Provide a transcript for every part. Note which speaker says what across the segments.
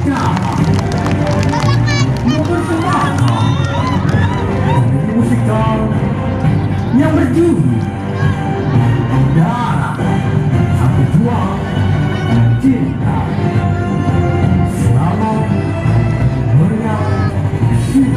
Speaker 1: sekarang mempersembahkan musikal yang berjudul Darah Satu Juang Cinta. Selamat menyaksikan.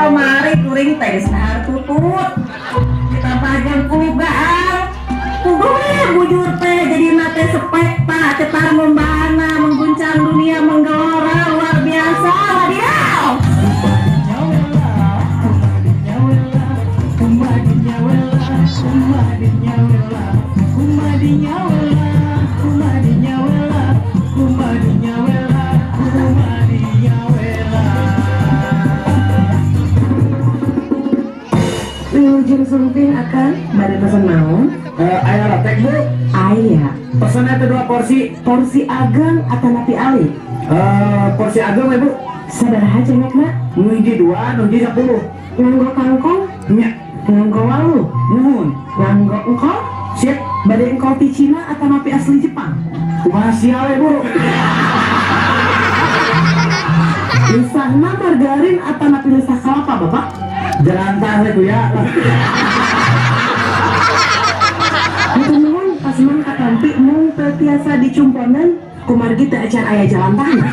Speaker 2: Mari kuring teh sahar tutut kita pajang kugaan tuh bujur teh jadi nate sepek pak cetar membana mengguncang dunia menggelora luar biasa wadiau. Ujung sumping akan bari pesan naon?
Speaker 1: Ayah latek bu.
Speaker 2: Ayah
Speaker 1: Pesannya ada 2 porsi.
Speaker 2: porsi ageng atau napi ali
Speaker 1: Porsi ageng ya bu.
Speaker 2: sabaraha cenah nak
Speaker 1: Nuji 2, nuji 10.
Speaker 2: nganggo kangkong
Speaker 1: Nya.
Speaker 2: nganggo walu
Speaker 1: Nuhun.
Speaker 2: nganggo engkol
Speaker 1: Siap.
Speaker 2: bade kopi Cina atau napi asli Jepang
Speaker 1: Kumaha sial ya bu.
Speaker 2: lisahna margarin atau napi lisah kelapa bapak
Speaker 1: Jelantah ya bu ya.
Speaker 2: itu nuhun pas mang katampi mung teu tiasa dicumponan kumargi teu acan aya jalan tangan.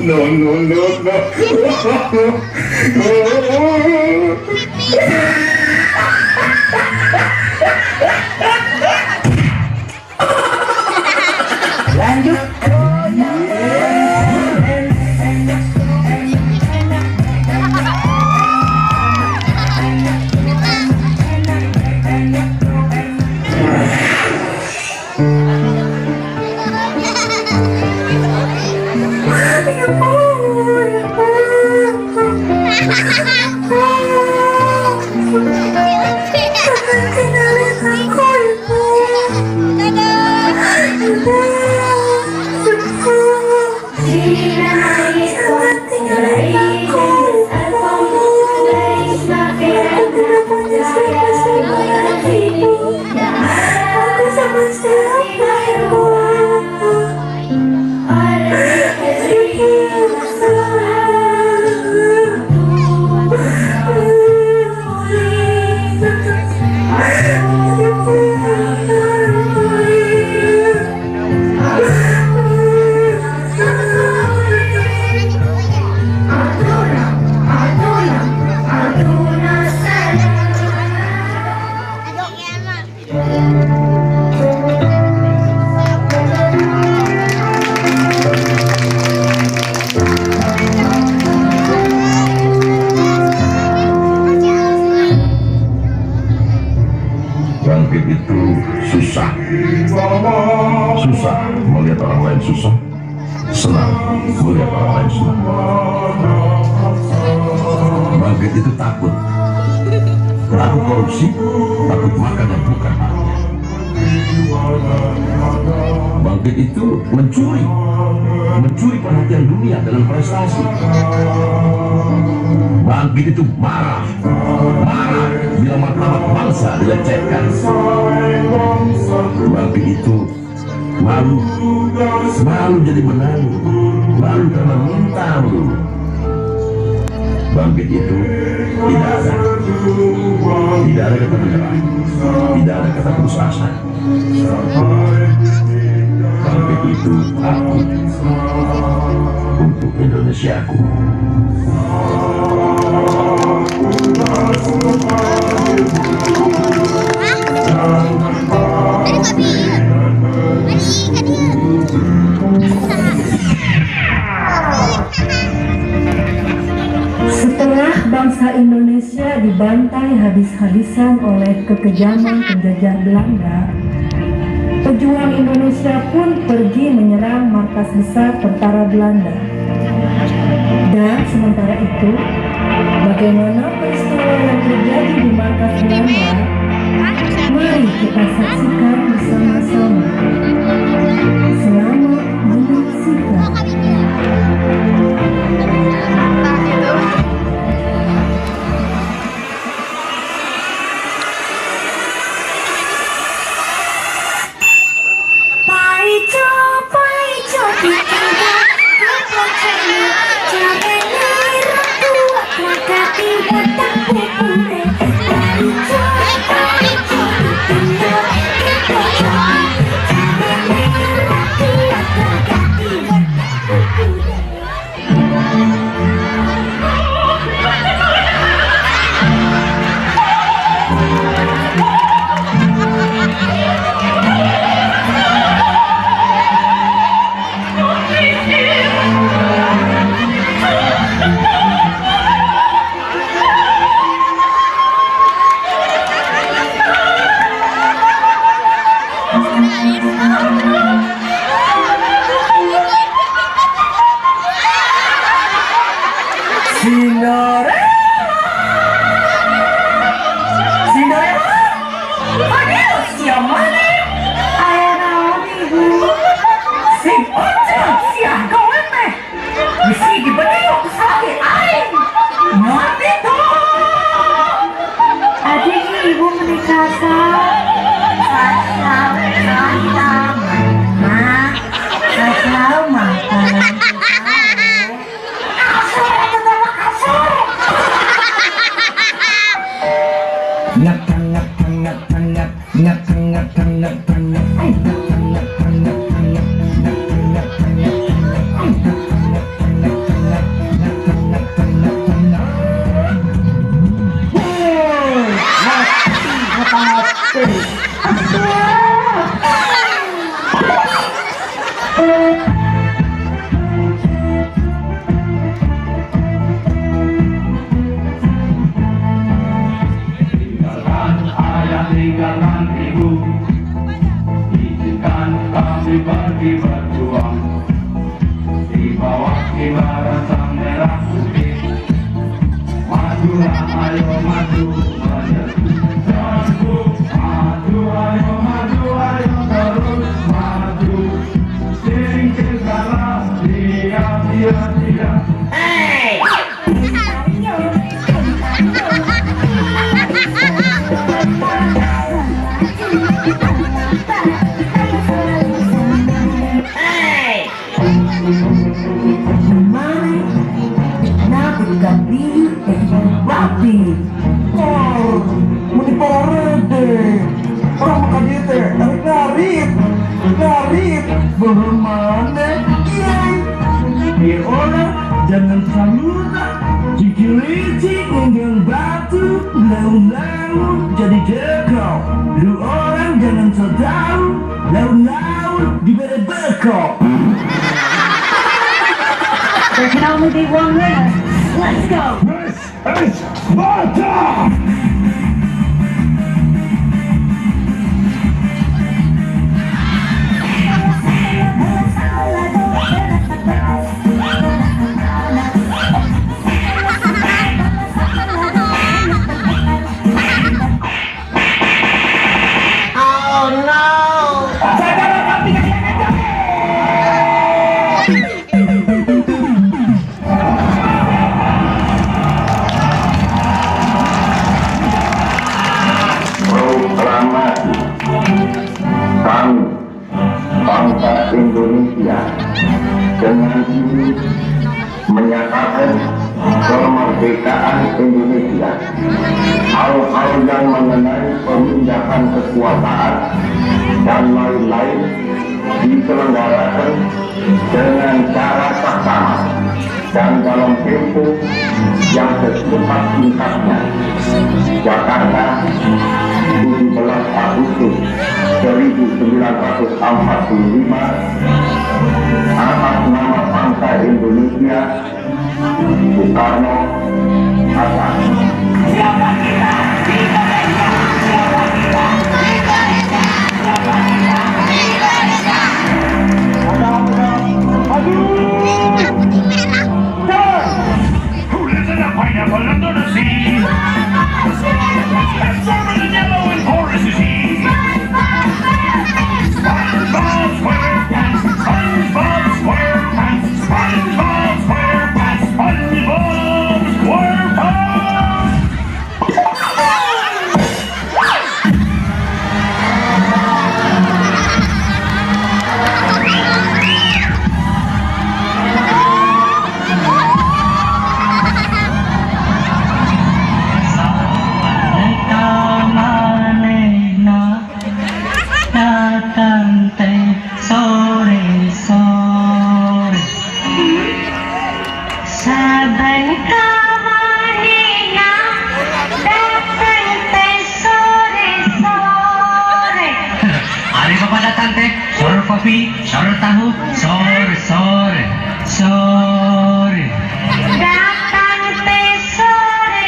Speaker 1: No, no, no, no.
Speaker 2: Lanjut.
Speaker 3: orang lain susah, senang melihat orang lain senang. Bangkit itu takut korupsi, takut makan yang bukan haknya. Bangkit itu mencuri perhatian dunia dengan prestasi. Bangkit itu marah bila martabat bangsa dilecehkan. Bangkit itu malu jadi menang, malu karena minta dulu. Bangkit itu tidak ada kata menyerah, tidak ada kata putus asa. Bangkit itu aku untuk Indonesiaku.
Speaker 2: Setelah bangsa Indonesia dibantai habis-habisan oleh kekejaman penjajah Belanda, pejuang Indonesia pun pergi menyerang markas besar tentara Belanda. Dan sementara itu, bagaimana peristiwa yang terjadi di markas Belanda? Mari kita saksikan bersama-sama. Selamat menyaksikan.
Speaker 3: Jangan samudra, cicilici, unggang batu, laun-laun jadi dekau. Lu orang jangan so tahu, laun-laun diberi bekau.
Speaker 2: There can only be one winner. Let's go.
Speaker 3: This is Sparta! Proklamasi kami bangsa Indonesia dengan ini menyatakan kemerdekaan Indonesia. Hal-hal yang mengenai pemindahan kekuasaan dan lain-lain diselenggarakan dengan cara saksama dan dalam tempo yang secepat-cepatnya. Jakarta, 17 Agustus 1945, atas nama bangsa Indonesia, Soekarno Hatta. Siapa kita? Indonesia. Siapa kita? Indonesia. Siapa kita? Indonesia. Who lives in a pineapple under the sea? That's over the yellow and Horace is he. SpongeBob SquarePants, SpongeBob SquarePants, SpongeBob SquarePants, SpongeBob SquarePants.
Speaker 4: Sore tahu, sore.
Speaker 5: Datang teh sore.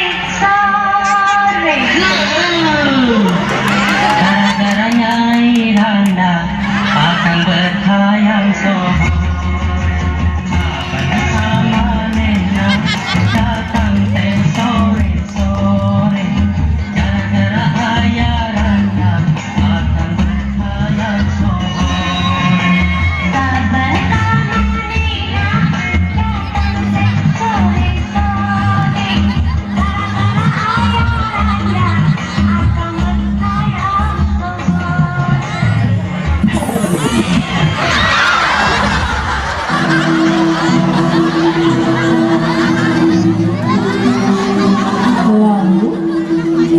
Speaker 4: Gara-gara Nyai Randa akan bertayang sore. Bersama Nena datang teh sore. Gara-gara Ayah Randa akan bertayang sore.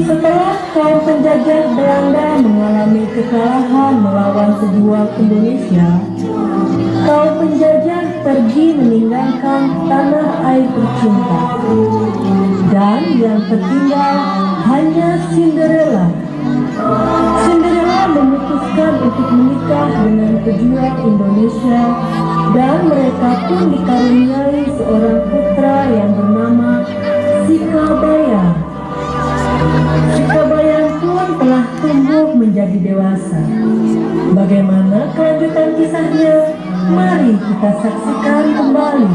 Speaker 2: Setelah kaum penjajah Belanda mengalami kekalahan melawan pejuang Indonesia, kaum penjajah pergi meninggalkan tanah air tercinta, dan yang tertinggal hanya Cinderella. Cinderella memutuskan untuk menikah dengan pejuang Indonesia, dan mereka pun dikaruniai seorang putra yang bernama Sikabayan. Sikabayan pun telah tumbuh menjadi dewasa. Bagaimana kelanjutan kisahnya? Mari kita saksikan kembali.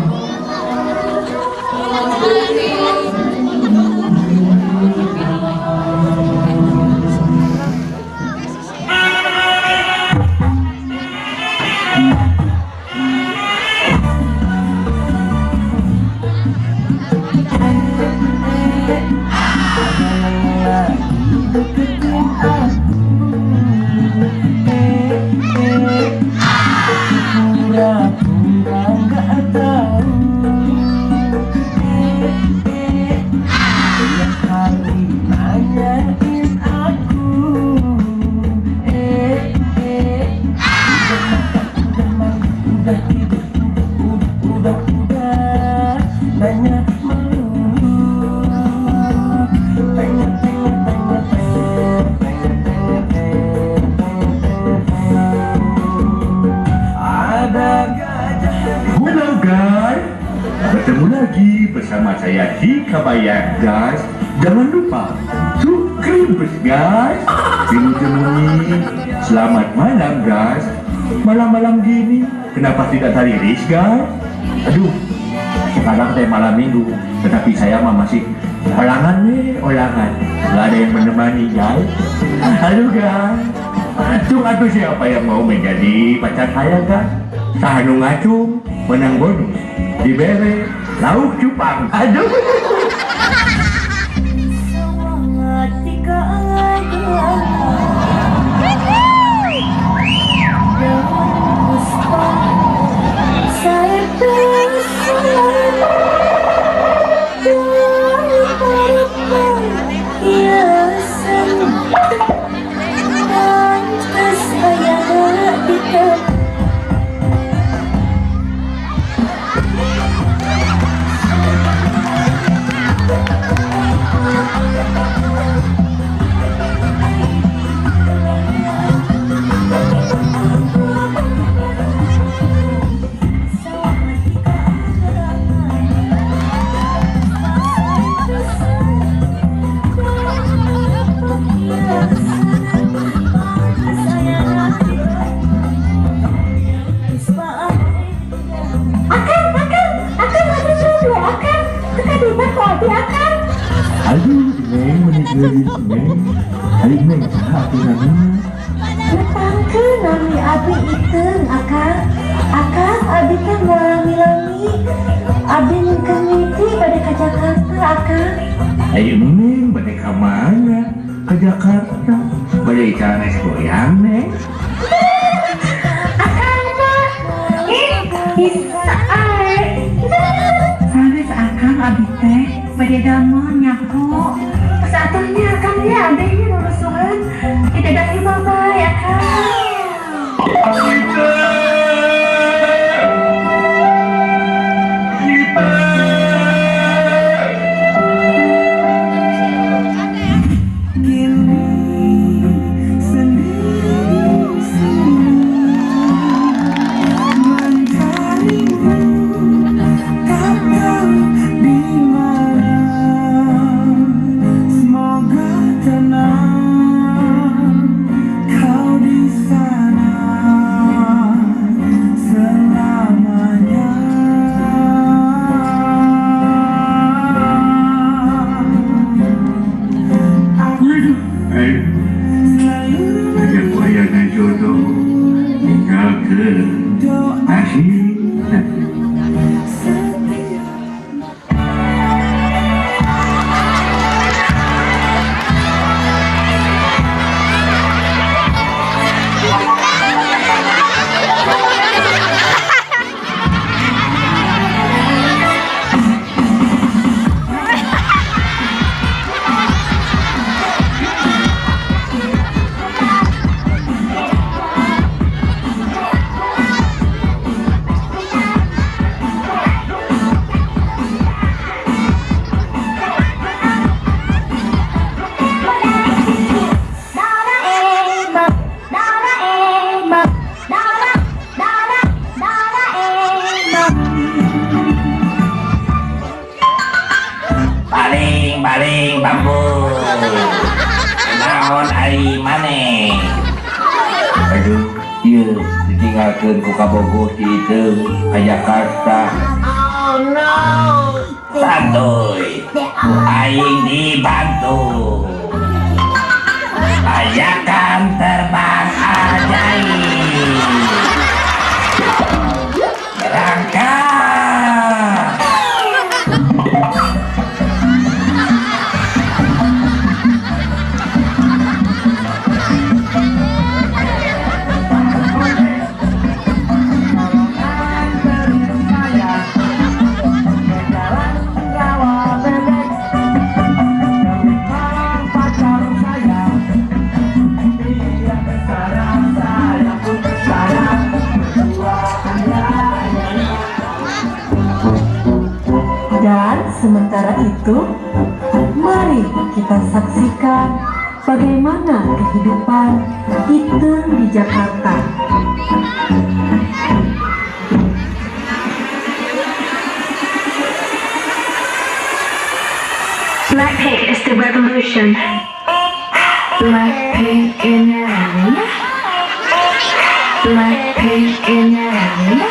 Speaker 3: Bertemu lagi bersama saya Sikabayan, guys. Jangan lupa subscribe, guys. Bunyi selamat malam, guys. Malam-malam gini kenapa tidak tariris, guys? Aduh, sekarang teh malam minggu, tetapi saya mah masih olangan. Nggak ada yang menemani, guys. Halo, guys. Atuh siapa yang mau menjadi pacar saya, guys? Sahanu ngacung. menang bonus dibere lauk cupang. Aduh. Aduh, Neng, meninggalin Neng. Hari Neng, apa namanya?
Speaker 2: Letangkeun nami abi iteung akang. Akang abi teh moal lami-lami. Abi mungkin mimpi bade ka Jakarta akang.
Speaker 3: Ayo Neng, balik ke mana? Ke Jakarta. Balik ke Anes Goyang, Neng.
Speaker 2: Akang mah bisa ae. Sanes akang abi teh bade damel nyaho. Satunya akang ya adanya nurusuhan. Tidak ada bae akang.
Speaker 3: Ada bayangan jodoh tinggal ke akhir.
Speaker 6: Baling bambu naon ari maneh.
Speaker 3: Aduh, iya ditinggalkan ku kabogoh di itu ke Jakarta.
Speaker 6: Santuy ku aing dibantu ajakan terbang ajaib berangkat.
Speaker 2: Dan sementara itu, mari kita saksikan bagaimana kehidupan Iteung di Jakarta.
Speaker 5: Blackpink is the revolution. Blackpink in your area. Blackpink in your area.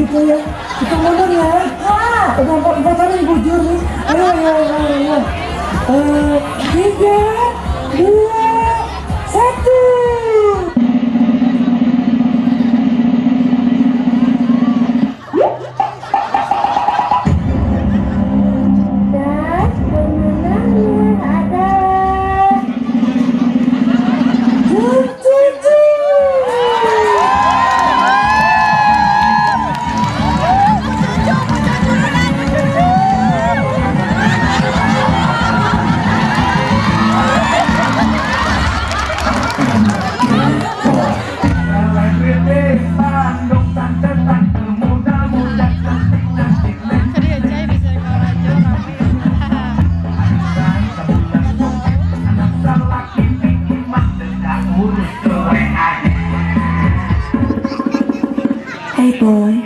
Speaker 2: gitu ya. Kita mundur ya. Wah, udah saling bujur nih. Ayo. 3, 2, 1.
Speaker 5: Dan pemenangnya adalah
Speaker 2: Hey boy.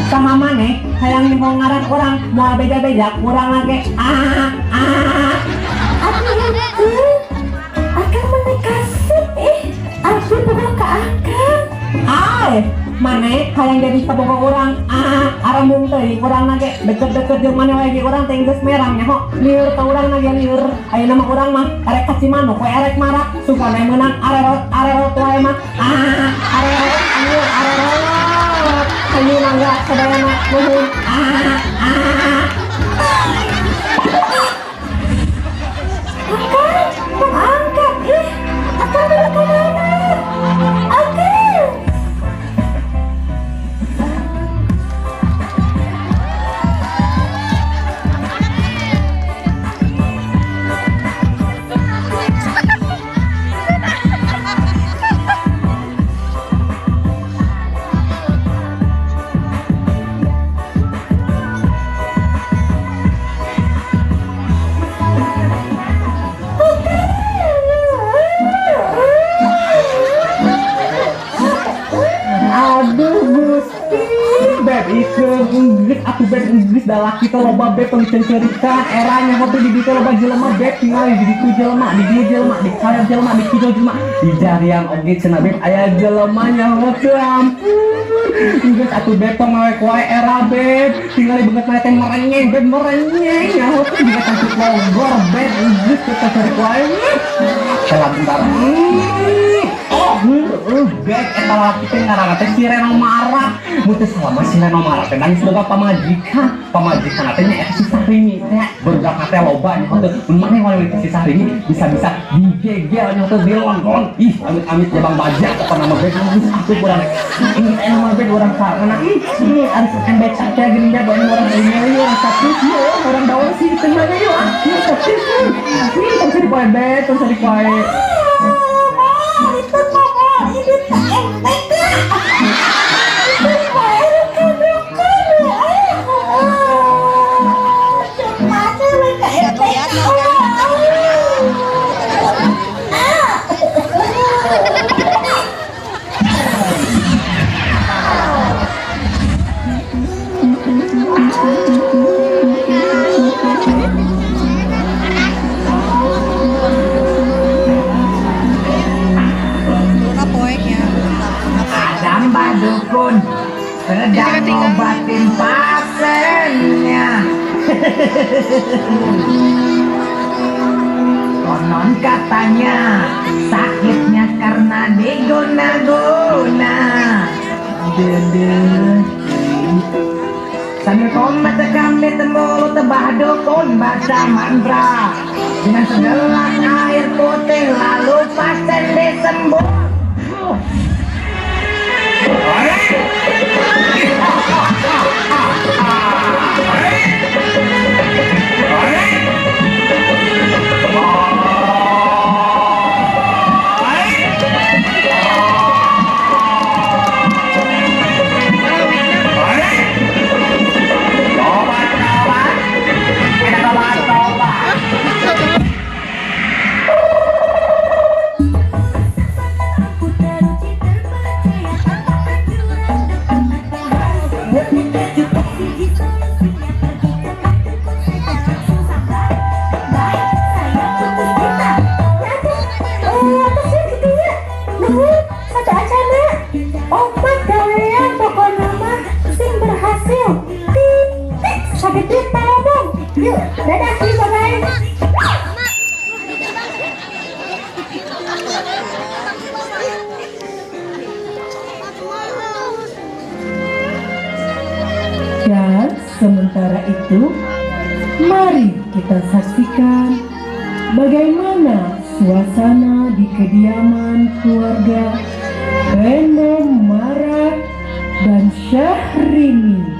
Speaker 2: Sama mana? Hayang mau ngaran orang mau beda-beda kurang lagi.
Speaker 5: akan menikasih aku bukan ke akan.
Speaker 2: Mana hayang jadi saboga orang arambung teh kurang lagi deket-deket jeung mana lagi orang teh geus merangnya kok liur ke urang lagi liur aya nama urang mah arek kacimano koe arek marak supaya menang arerot wae mah arerot ayo mangga sadayana nuhun
Speaker 5: Angkat akan balik ke mana? Akan.
Speaker 2: Aduh Gusti, beb ikeun Inggris atuh beb Inggris da laki teh loba beb pencencerikan eranya waktu di ditu loba jelema beb tinggal di ditu jelema di dieu jelema di kalem jelema di kieu jelema di jariang oge cenah beb aya jelema nyaho teu ampun Inggris atuh beb tong ngawek wae era beb tinggal beungeut mah teh merenyeng beb merenyeng nyaho teh juga cantik logor beb Inggris teh cari wae salah bentar beb eta laki teh ngaranna teh si Reno Marak mun teh selama si Reno Marak teh nangis boga pamajikan teh nya eta si Sahrimi teh berudak teh loba nya teh mun maneh wae si Sahrimi bisa digegel nya teh dilongkong ih amit-amit jabang bajak apa nama beb geus aku kurang ini nama beb urang sarana ini harus embek saja geuning da bae urang ini urang satu orang daun sih tengahnya yuk ini tong sari poe beb tong sari poe dukun sedang ngobatin pasiennya. Konon katanya sakitnya karena diguna-guna. Dede sambil komat kami temu tebah dukun baca mantra dengan segelas air putih lalu pasien disembuh. Dan sementara itu, mari kita saksikan bagaimana suasana di kediaman keluarga Reno Mara dan Syahrini.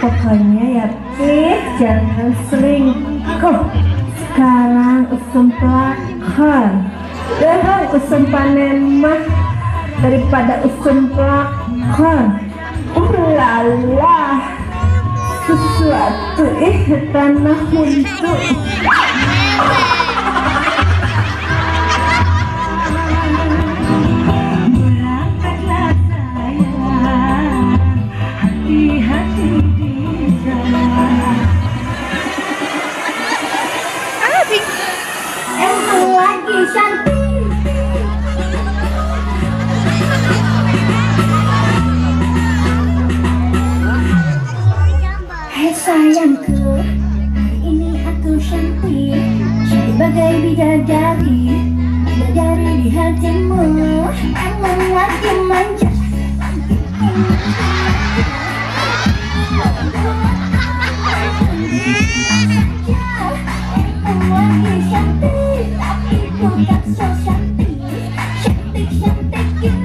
Speaker 5: Pokoknya ya please jangan selingkuh. Sekarang usum pelakon, dengan usum panen mah daripada usum pelakon. Ulala, sesuatu tanah untuk
Speaker 7: sayangku, hari ini aku cantik, cantik bagai bidadari, bidadari di hatimu, emang lagi manja. Emang lagi cantik, tapi bukan so cantik, cantik-cantik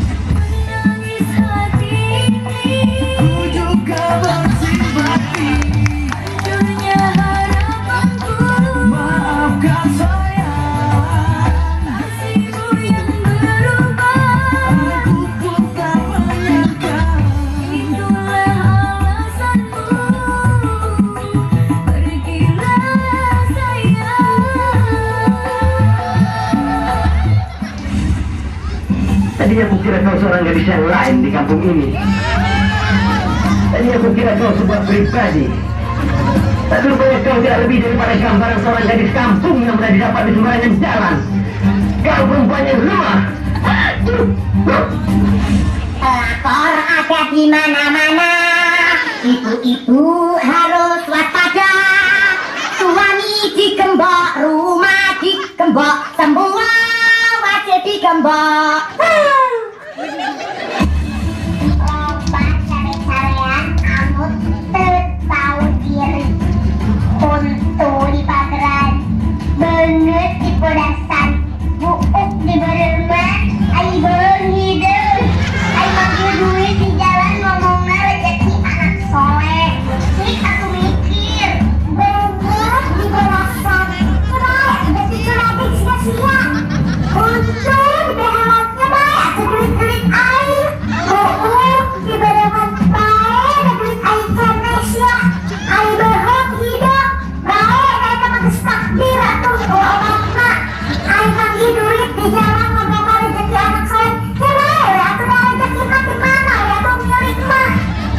Speaker 7: Menangis hati ini, ku juga bersimpati. Hancurnya harapanku, maafkan saya. Kasihmu yang berubah, aku pun tak menyangka. Itulah alasanmu, pergilah sayang.
Speaker 8: Tadinya aku kira kau seorang gadis yang lain di kampung ini. Tadinya aku kira kau sebuah pribadi. Tapi rupanya kau tidak lebih daripada gambaran seorang gadis kampung yang mudah didapat di sembarangan jalan. Kau perempuan yang lemah.
Speaker 7: Pelakor ada di mana-mana. Ibu-ibu harus waspada. Suami digembok, rumah digembok, semua wajib digembok. Lompat cari-carian, amut tahu diri. Untuk di pageran, benut di podasan, buuk di beremah, ai belum hidup, ai manggil duit di jalan ngomongnya rezeki anak soleh. Jadi aku mikir, benut di podasan, kenapa rezeki lagi sia-sia? Untung di hematnya banyak segelit-gelit air, buuk di beremah baik, segelit air Indonesia, ai berhak hidup. Baik, saya pakai takdir atau doa ai manggil duit di jalan ngomong rezeki anak saya. Coba ya, aku mau rezeki mati mana ya, tuh milik mah.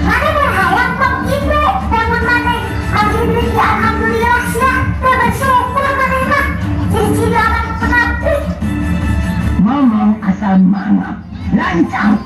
Speaker 7: Mana berhayang bang ibu, bangun mana manggil duit ya, alhamdulillah siap, bersyukur mana mah. Cici orang pengabdi.
Speaker 8: Ngomong asal mangap, lancang.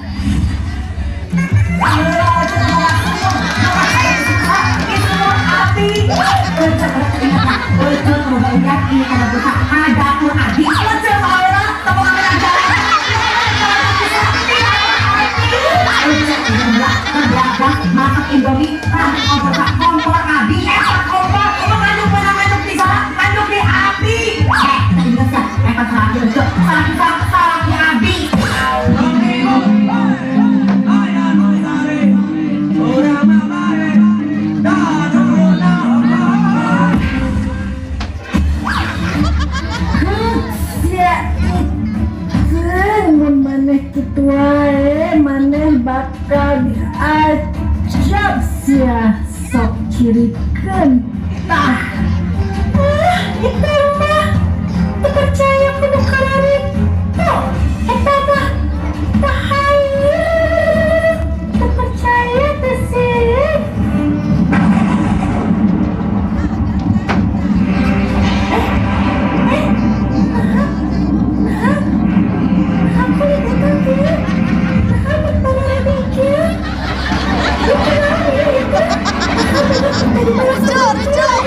Speaker 2: Masak Indomie, kompor kompor abi, kompor, ngandung ngandung di sana, ngandung di api. Ingat ya, pas lagi untuk salah di abi.
Speaker 5: Maneh ketua maneh bakal diajab sia sok cirikeun tah. Itu mah percaya kudu kalarin. Tuh, eta mah bahaya. Percaya teh sih. Jor, jor.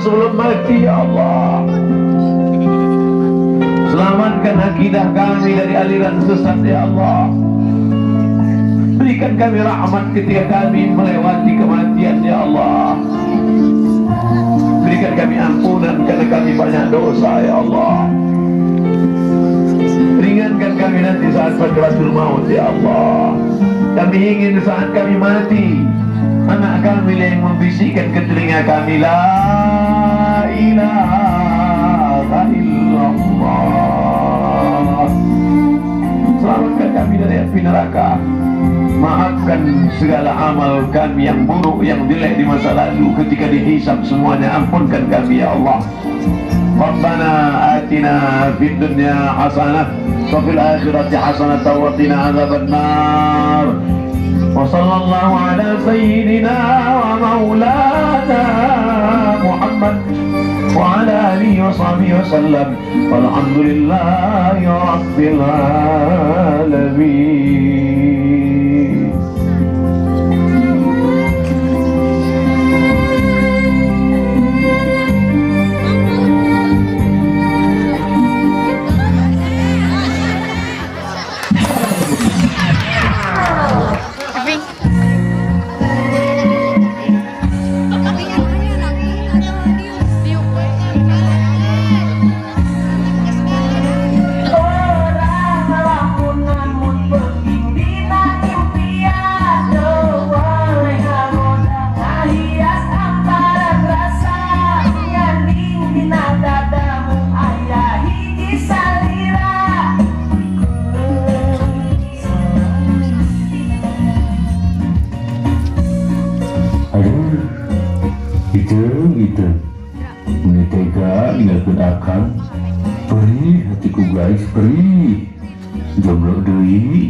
Speaker 9: sebelum mati ya Allah. Selamatkan akidah kami dari aliran sesat ya Allah. Berikan kami rahmat ketika kami melewati kematian ya Allah. Berikan kami ampunan karena kami banyak dosa ya Allah. Ringankan kami nanti saat sakratul maut ya Allah. Kami ingin saat kami mati, anak kami yang membisikkan ke telinga kami, la ilaha illallah. Selamatkan kami dari api neraka. Maafkan segala amal kami yang buruk, yang jelek di masa lalu. Ketika dihisab semuanya, ampunkan kami ya Allah. Rabbana atina fid dunya hasanah wa fil akhirati hasanah wa qina adzabannar. Wa sallallahu ala sayyidina wa maulana Muhammad wa ala alihi wa sahbihi wa sallam. Walhamdulillahi rabbil alamin. Gitu menitega ninggalkeun akang perih hatiku guys, perih jomblo deui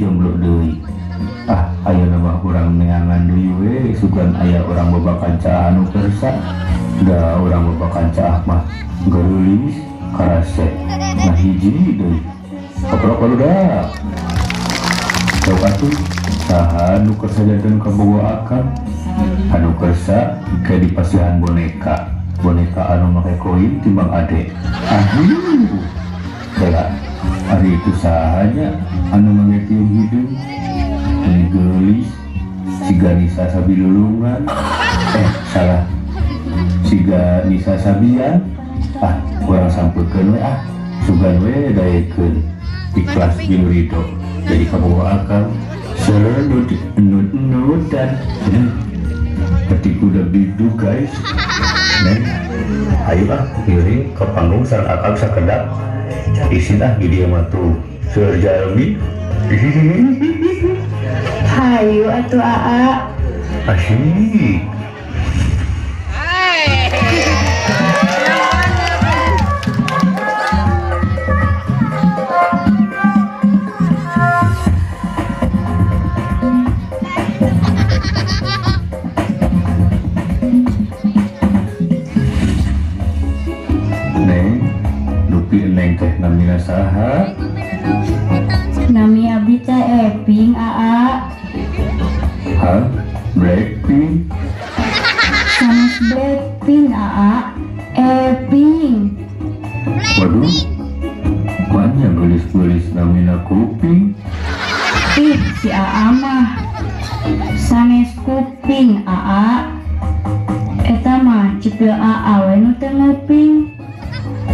Speaker 9: aya nama urang neangan deui we sugan aya urang boba kanca anu kersa da urang boba kanca mah geulis karase nah hiji deui kaprok barudak sok atuh saha nu kersa janten ka boga akang anu kersa kayak di pasihan boneka anu make koin timbang ade bela hari itu sahanya anu mangetium hidung ini gelis siga Nisa Sabilulungan salah siga Nisa Sabian kurang sampurkeun we sugan we dayekeun ikhlas jeung ridho jadi kabawa akal serenud dan ketika udah bidu guys neng ayolah kiri ke panggung sareng akal sakedap isinah di dia mah tuh sejalmi
Speaker 5: Hayu atuh aa
Speaker 9: asyik namina saha
Speaker 5: nami abi teh Eping aa
Speaker 9: Blackpink
Speaker 5: sanes Blackpink aa Eping
Speaker 9: waduh banyak gelis-gelis namina kuping
Speaker 5: si aa mah sanes kuping aa eta mah cipil aa we nu teu nguping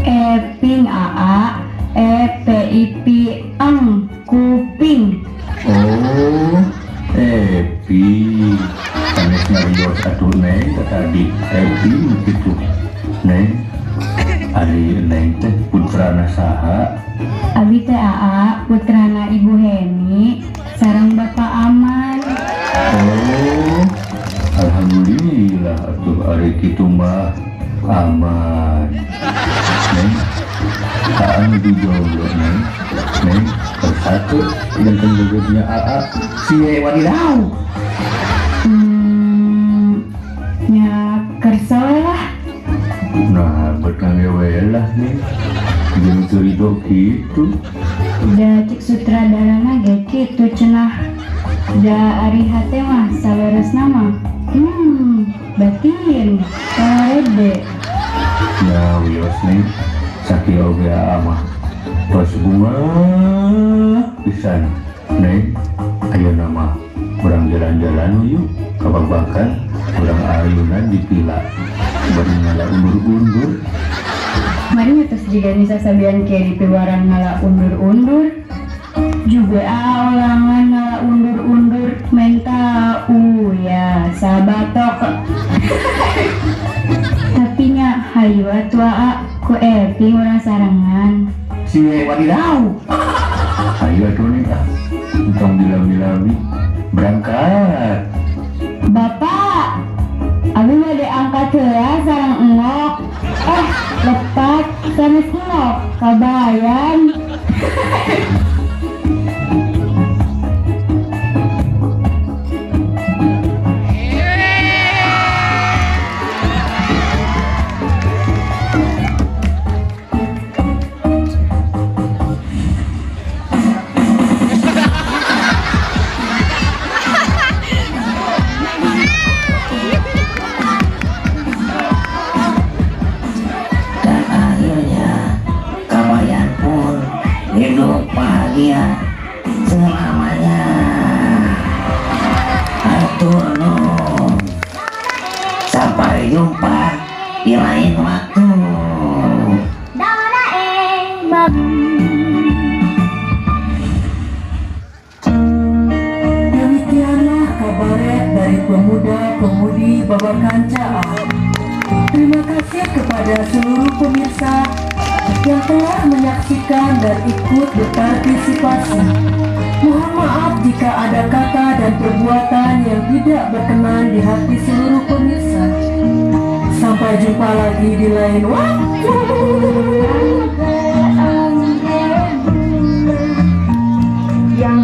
Speaker 5: Eping aa EPIP ang kuping
Speaker 9: Eping sanes nyarios atuh neng tadi Eping gitu neng ari neng teh putrana saha
Speaker 5: abi teh aa putrana ibu Heni sareng bapak Aman
Speaker 9: alhamdulillah atuh ari kitu mah aman neng anu di jomblo neng persatu dan kendegenya aa si wadidaw
Speaker 5: nya kersa lah
Speaker 9: nah buat ngewe lah nih jeung ridho gitu
Speaker 5: da cik sutradarana ge kitu cenah da ari hate mah saleresna mah batin karede
Speaker 9: Ya wios nih sakit oge amah pas bunga pisan neng ayo nama kurang jalan-jalan yuk kabak-bakan kurang ayunan di pila bari ngala undur-undur
Speaker 5: Mari ngetes juga bisa sabian kayak di piwaran ngala undur-undur juga ulangan ngala undur-undur menta ya sabatok tapi nya hayu atua ku Epi orang sarangan
Speaker 9: si wadidaw ayo atuh nih entong dilami-lami berangkat
Speaker 5: Bapak abi mau diangkat ya sarang engok lepat sanes engok kabayan
Speaker 6: hidup bahagia selamanya. Atur nuhun. Sampai jumpa di lain waktu.
Speaker 2: Demikianlah kabaret dari pemuda-pemudi Babakancaan. Terima kasih kepada seluruh pemirsa yang telah menyaksikan dan ikut berpartisipasi. Mohon maaf jika ada kata dan perbuatan yang tidak berkenan di hati seluruh pemirsa. Sampai jumpa lagi di lain waktu. Yang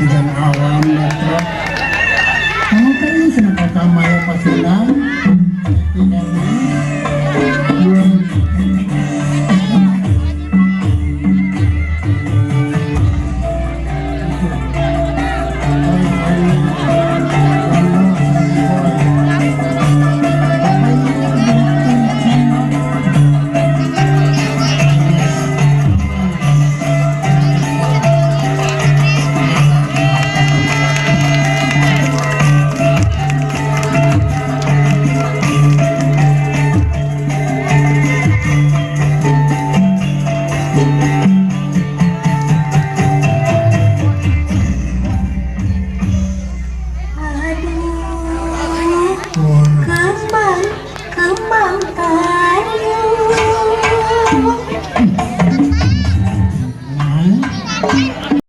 Speaker 8: Jangan awam ya, kamu kan senang